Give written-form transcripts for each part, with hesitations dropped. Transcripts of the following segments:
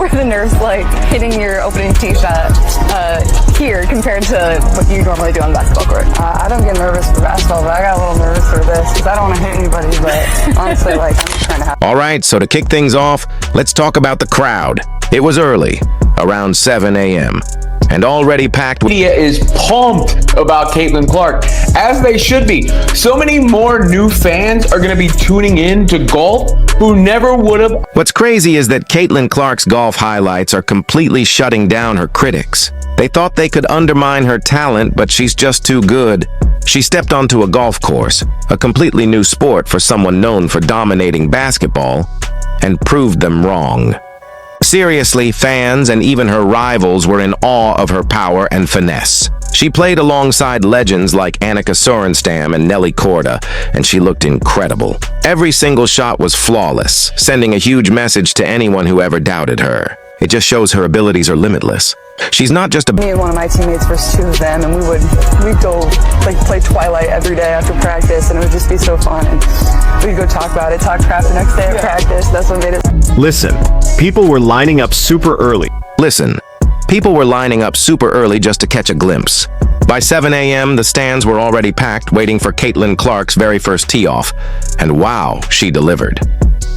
were the nerves like hitting your opening tee shot here compared to what you normally do on the basketball court? I don't get nervous for basketball, but I got a little nervous for this because I don't want to hit anybody, but honestly, like, I'm just trying to have... All right, so to kick things off, let's talk about the crowd. It was early, around 7 a.m., and already packed. Media is pumped about Caitlyn Clark, as they should be. So many more new fans are going to be tuning in to golf who never would have. What's crazy is that Caitlyn Clark's golf highlights are completely shutting down her critics. They thought they could undermine her talent, but she's just too good. She stepped onto a golf course, a completely new sport for someone known for dominating basketball, and proved them wrong. Seriously, fans and even her rivals were in awe of her power and finesse. She played alongside legends like Annika Sorenstam and Nelly Korda, and she looked incredible. Every single shot was flawless, sending a huge message to anyone who ever doubted her. It just shows her abilities are limitless. She's not just a... Me and one of my teammates versus two of them, and we'd go like play Twilight every day after practice, and it would just be so fun. And we'd go talk about it, talk crap the next day at practice. That's what made it. Listen, people were lining up super early. Listen, people were lining up super early just to catch a glimpse. By 7 a.m., the stands were already packed, waiting for Caitlyn Clark's very first tee-off. And wow, she delivered.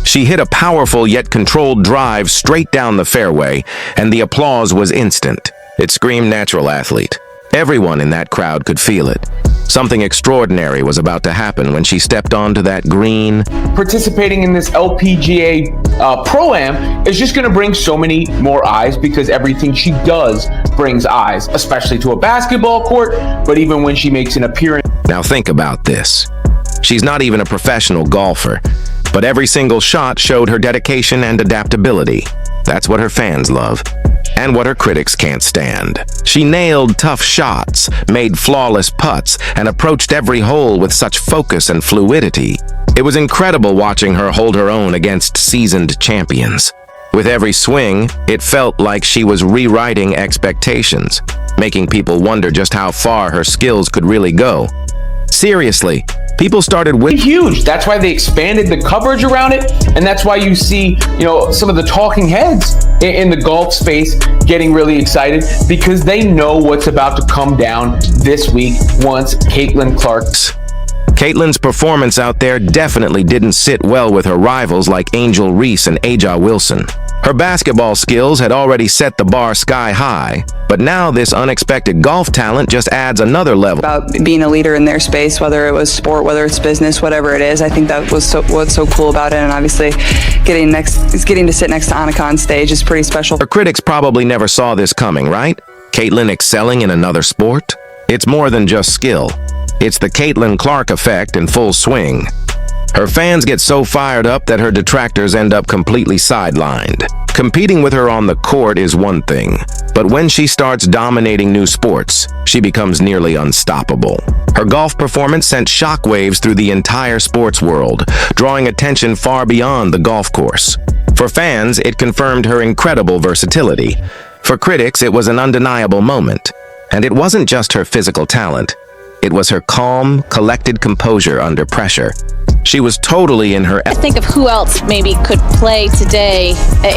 She hit a powerful yet controlled drive straight down the fairway, and the applause was instant. It screamed natural athlete. Everyone in that crowd could feel it. Something extraordinary was about to happen when she stepped onto that green. Participating in this LPGA Pro-Am is just going to bring so many more eyes because everything she does brings eyes, especially to a basketball court, but even when she makes an appearance. Now think about this. She's not even a professional golfer, but every single shot showed her dedication and adaptability. That's what her fans love, and what her critics can't stand. She nailed tough shots, made flawless putts, and approached every hole with such focus and fluidity. It was incredible watching her hold her own against seasoned champions. With every swing, it felt like she was rewriting expectations, making people wonder just how far her skills could really go. Seriously, people started with huge. That's why they expanded the coverage around it, and that's why you see, some of the talking heads in the golf space getting really excited because they know what's about to come down this week once Caitlyn Clark's. Caitlyn's performance out there definitely didn't sit well with her rivals like Angel Reese and Aja Wilson. Her basketball skills had already set the bar sky high, but now this unexpected golf talent just adds another level. About being a leader in their space, whether it was sport, whether it's business, whatever it is. I think that was what's so cool about it, and obviously getting to sit next to Annika on stage is pretty special. Her critics probably never saw this coming, right? Caitlyn excelling in another sport? It's more than just skill. It's the Caitlyn Clark effect in full swing. Her fans get so fired up that her detractors end up completely sidelined. Competing with her on the court is one thing, but when she starts dominating new sports, she becomes nearly unstoppable. Her golf performance sent shockwaves through the entire sports world, drawing attention far beyond the golf course. For fans, it confirmed her incredible versatility. For critics, it was an undeniable moment. And it wasn't just her physical talent. It was her calm, collected composure under pressure. She was totally in her... Think of who else maybe could play today,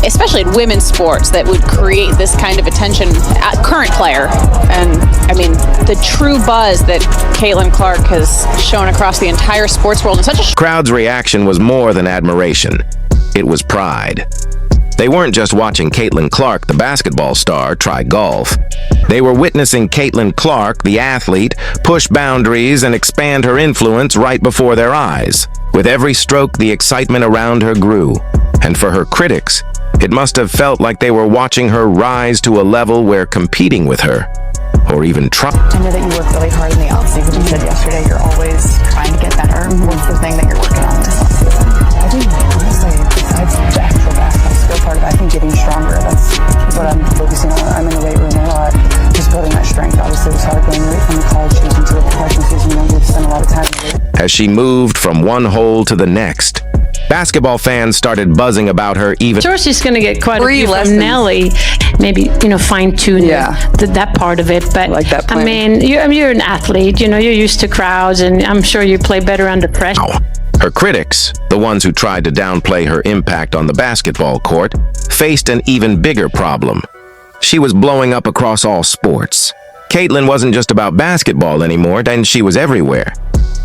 especially in women's sports, that would create this kind of attention. Current player. And, I mean, the true buzz that Caitlyn Clark has shown across the entire sports world in such a... Crowd's reaction was more than admiration. It was pride. They weren't just watching Caitlyn Clark, the basketball star, try golf. They were witnessing Caitlyn Clark, the athlete, push boundaries and expand her influence right before their eyes. With every stroke, the excitement around her grew. And for her critics, it must have felt like they were watching her rise to a level where competing with her, or even trying. I know that you work really hard in the offseason. You said yesterday you're always trying to get better. What's the thing that you're working on this offseason? I think, honestly, besides the actual basketball skill part of it, I think getting stronger. That's what I'm focusing on. I'm in the weight room a lot, just building that strength. Obviously, it was hard going right from the college season to the professional season. We've spent a lot of time in it. As she moved from one hole to the next, basketball fans started buzzing about her even... Sure, she's going to get quite a few from Nelly. Maybe, fine-tune that part of it. But, like that I mean, you're an athlete. You're used to crowds, and I'm sure you play better under pressure. Her critics, the ones who tried to downplay her impact on the basketball court, faced an even bigger problem. She was blowing up across all sports. Caitlyn wasn't just about basketball anymore, and she was everywhere.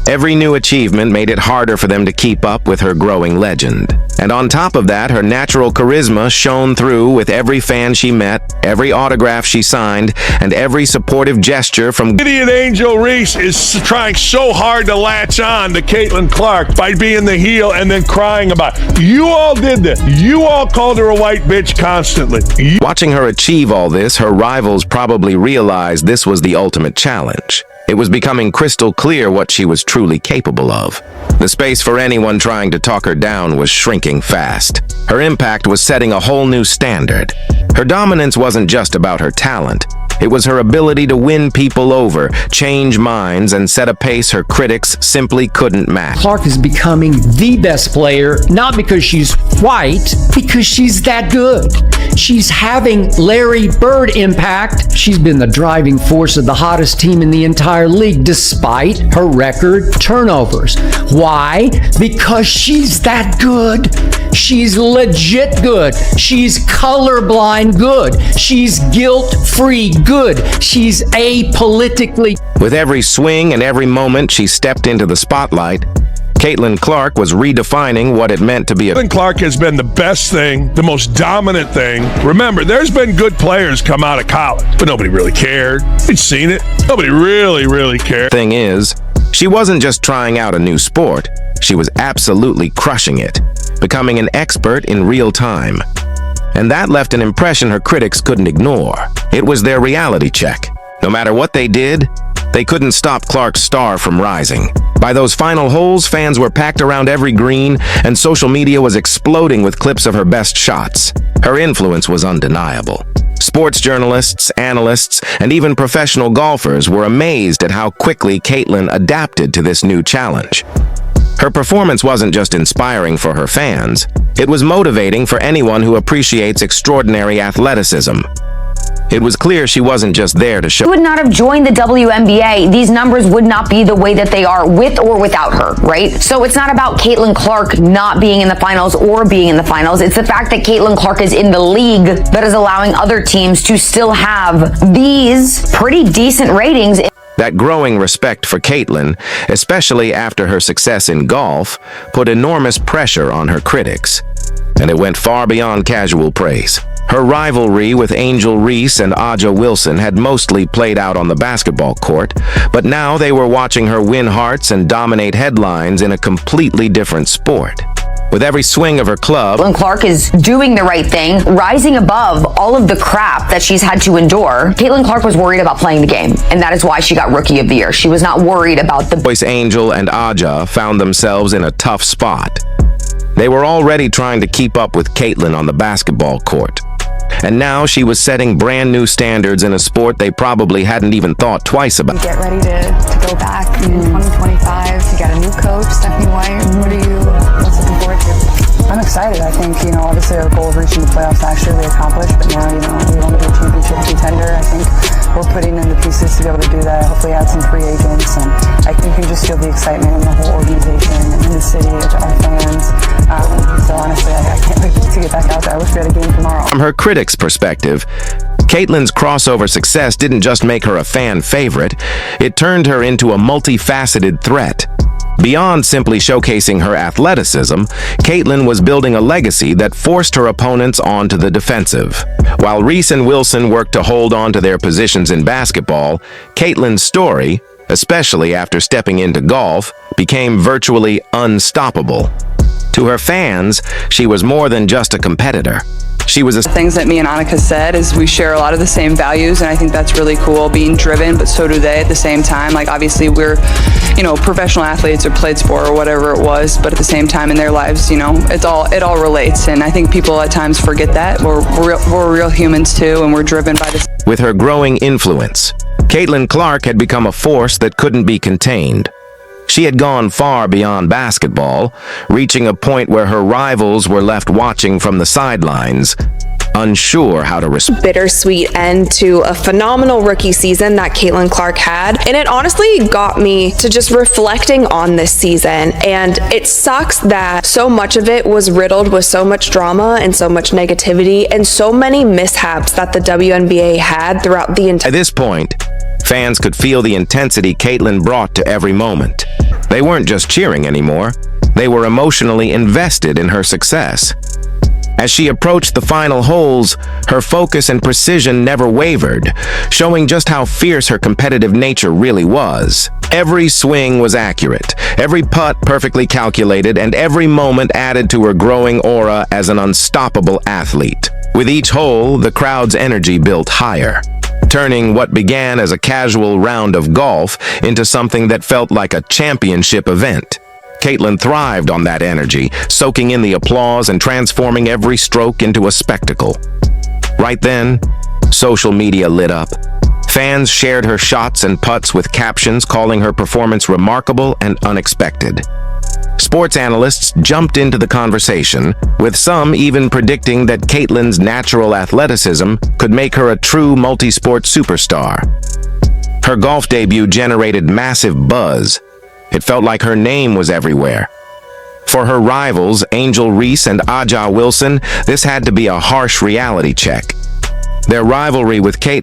Every new achievement made it harder for them to keep up with her growing legend. And on top of that, her natural charisma shone through with every fan she met, every autograph she signed, and every supportive gesture from Idiot Angel Reese is trying so hard to latch on to Caitlyn Clark by being the heel and then crying about it. You all did this. You all called her a white bitch constantly. Watching her achieve all this, her rivals probably realized this was the ultimate challenge. It was becoming crystal clear what she was truly capable of. The space for anyone trying to talk her down was shrinking fast. Her impact was setting a whole new standard. Her dominance wasn't just about her talent. It was her ability to win people over, change minds, and set a pace her critics simply couldn't match. Clark is becoming the best player, not because she's white, because she's that good. She's having Larry Bird impact. She's been the driving force of the hottest team in the entire league, despite her record turnovers. Why? Because she's that good. She's legit good. She's colorblind good. She's guilt-free good. She's apolitically. With every swing and every moment she stepped into the spotlight, Caitlyn Clark was redefining what it meant to be a... Caitlyn Clark has been the best thing, the most dominant thing. Remember, there's been good players come out of college, but nobody really cared. They'd seen it. Nobody really cared. Thing is, she wasn't just trying out a new sport. She was absolutely crushing it, becoming an expert in real time. And that left an impression her critics couldn't ignore. It was their reality check. No matter what they did, they couldn't stop Clark's star from rising. By those final holes, fans were packed around every green, and social media was exploding with clips of her best shots. Her influence was undeniable. Sports journalists, analysts, and even professional golfers were amazed at how quickly Caitlyn adapted to this new challenge. Her performance wasn't just inspiring for her fans, it was motivating for anyone who appreciates extraordinary athleticism. It was clear she wasn't just there to show. She would not have joined the WNBA. These numbers would not be the way that they are with or without her, right? So it's not about Caitlyn Clark not being in the finals or being in the finals. It's the fact that Caitlyn Clark is in the league that is allowing other teams to still have these pretty decent ratings. That growing respect for Caitlyn, especially after her success in golf, put enormous pressure on her critics. And it went far beyond casual praise. Her rivalry with Angel Reese and Aja Wilson had mostly played out on the basketball court, but now they were watching her win hearts and dominate headlines in a completely different sport. With every swing of her club, Caitlyn Clark is doing the right thing, rising above all of the crap that she's had to endure. Caitlyn Clark was worried about playing the game, and that is why she got Rookie of the Year. She was not worried about the voice. Angel and Aja found themselves in a tough spot. They were already trying to keep up with Caitlyn on the basketball court. And now she was setting brand new standards in a sport they probably hadn't even thought twice about. Get ready to go back in 2025. You got a new coach, Stephanie White. What's looking forward to? I'm excited. I think, obviously our goal of reaching the playoffs last year we accomplished, but now, we want to be a championship contender. I think we're putting in the pieces to be able to do that, hopefully add some free agents, and I think you can just feel the excitement in the whole organization and in the city, our fans. So honestly, I can't wait to get back out there. I wish we had a game tomorrow. From her critics' perspective, Caitlyn's crossover success didn't just make her a fan favorite, it turned her into a multifaceted threat. Beyond simply showcasing her athleticism, Caitlyn was building a legacy that forced her opponents onto the defensive. While Reese and Wilson worked to hold on to their positions in basketball, Caitlyn's story, especially after stepping into golf, became virtually unstoppable. To her fans, she was more than just a competitor. She was things that me and Annika said is we share a lot of the same values, and I think that's really cool, being driven, but so do they at the same time. Like, obviously we're, professional athletes or played sport or whatever it was, but at the same time in their lives, it all relates. And I think people at times forget that. We're real humans too, and we're driven by this. With her growing influence, Caitlyn Clark had become a force that couldn't be contained. She had gone far beyond basketball, reaching a point where her rivals were left watching from the sidelines. unsure how to respond. Bittersweet end to a phenomenal rookie season that Caitlyn Clark had. And it honestly got me to just reflecting on this season. And it sucks that so much of it was riddled with so much drama and so much negativity and so many mishaps that the WNBA had throughout the entire. At this point, fans could feel the intensity Caitlyn brought to every moment. They weren't just cheering anymore. They were emotionally invested in her success. As she approached the final holes, her focus and precision never wavered, showing just how fierce her competitive nature really was. Every swing was accurate, every putt perfectly calculated, and every moment added to her growing aura as an unstoppable athlete. With each hole, the crowd's energy built higher, turning what began as a casual round of golf into something that felt like a championship event. Caitlyn thrived on that energy, soaking in the applause and transforming every stroke into a spectacle. Right then, social media lit up. Fans shared her shots and putts with captions calling her performance remarkable and unexpected. Sports analysts jumped into the conversation, with some even predicting that Caitlyn's natural athleticism could make her a true multi-sport superstar. Her golf debut generated massive buzz. It felt like her name was everywhere. For her rivals, Angel Reese and Aja Wilson, this had to be a harsh reality check. Their rivalry with Caitlyn